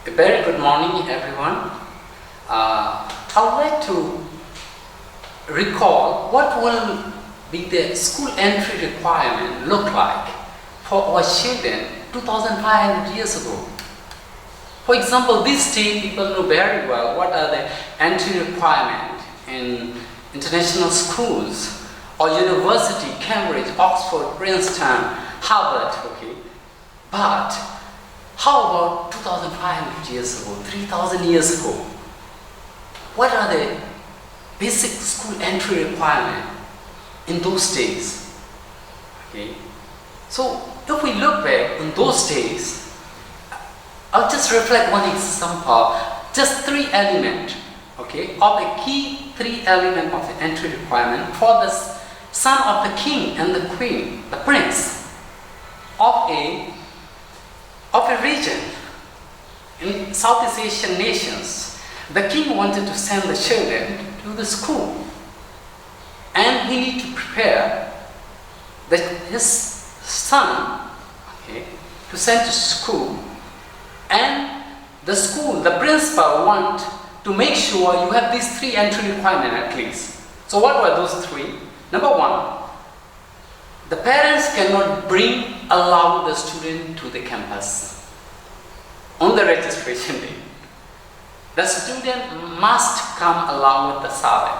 A very good morning, everyone. I would like to recall what will be the school entry requirement look like for our children 2,500 years ago. For example, this day people know very well what are the entry requirements in international schools or university, Cambridge, Oxford, Princeton, Harvard, okay? But how about 2,500 years ago, 3,000 years ago? What are the basic school entry requirements in those days? Okay? So if we look back in those days, I'll just reflect one example, just three elements, okay, of the key three elements of the entry requirement for the son of the king and the queen, the prince of a region in Southeast Asian nations. The king wanted to send the children to the school, and he needed to prepare his son, okay, to send to school. And the school, the principal want to make sure you have these three entry requirements at least. So what were those three? Number one, the parents cannot allow the student to the campus on the registration day. The student must come along with the servant,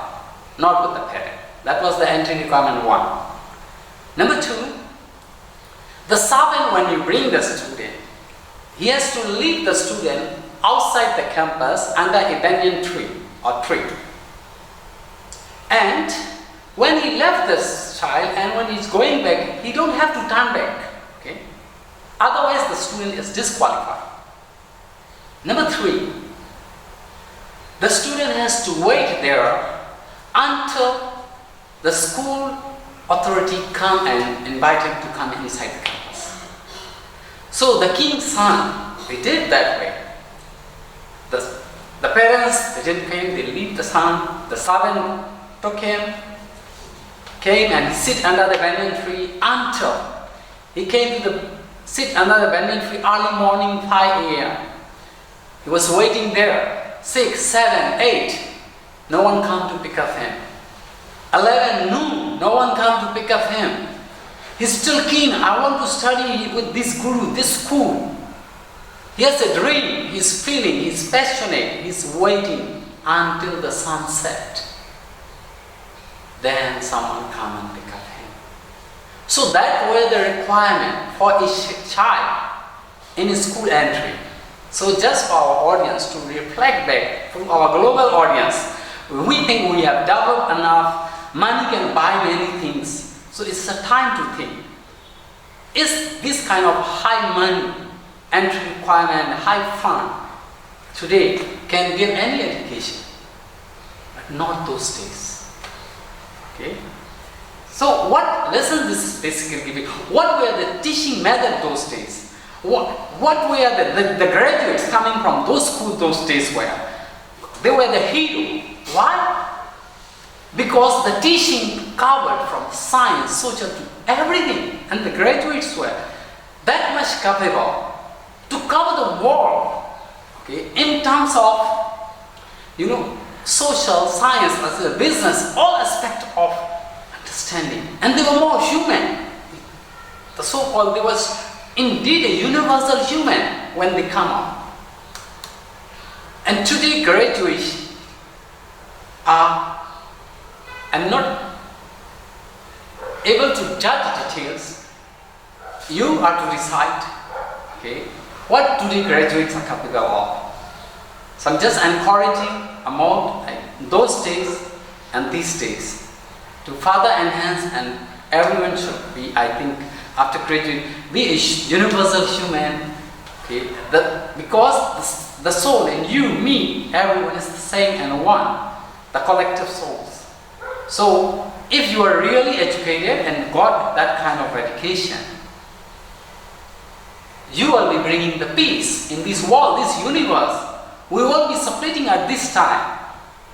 not with the parent. That was the entry requirement one. Number two, the servant, when you bring the student, he has to leave the student outside the campus under a banyan tree or tree. And when he left this child and when he's going back, he don't have to turn back. Okay? Otherwise the student is disqualified. Number three, the student has to wait there until the school authority come and invite him to come inside the campus. So the king's son, they did that way. The parents, they didn't came, they leave the son, the servant took him, came and sit under the banyan tree until he came to sit under the banyan tree early morning 5 a.m. He was waiting there, 6, 7, 8, no one come to pick up him. 11 noon, no one come to pick up him. He's still keen, I want to study with this guru, this school. He has a dream, he's feeling, he's passionate, he's waiting until the sunset. Then someone come and pick up him. So that was the requirement for a child in a school entry. So just for our audience to reflect back to our global audience, we think we have developed enough, money can buy many things. So it's a time to think. Is this kind of high money, entry requirement, high fund today can give any education? But not those days. Okay? So what lesson this is basically giving? What were the teaching method those days? What were the graduates coming from those schools those days were? They were the hero. Why? Because the teaching covered from science, social, to everything, and the graduates were that much capable to cover the world, okay, in terms of, social, science, as a business, all aspects of understanding. And they were more human. The so-called, there was indeed a universal human when they come out. And today graduates are not able to judge details. You are to decide, okay, what today graduates are capable of. So I'm just encouraging among those days and these days to further enhance, and everyone should be, I think, after graduating, be a universal human, okay, because the soul in you, me, everyone is the same and one, the collective souls. So if you are really educated and got that kind of education, you will be bringing the peace in this world, this universe. We will be separating at this time.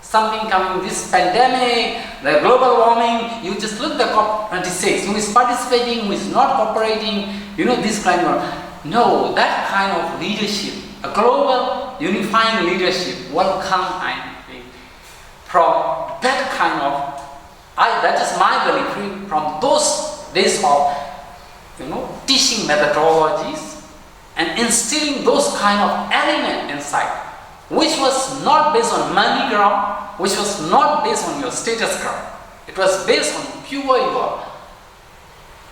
Something coming, this pandemic, the global warming, you just look at the COP26, who is participating, who is not cooperating, this kind of, No, that kind of leadership, a global unifying leadership will come, I think, from that kind of, that is my belief, from those days of, teaching methodologies and instilling those kind of element inside, which was not based on money ground, which was not based on your status ground. It was based on pure your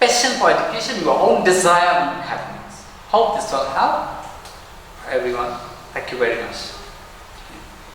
passion for education, your own desire and happiness. Hope this will help everyone. Thank you very much.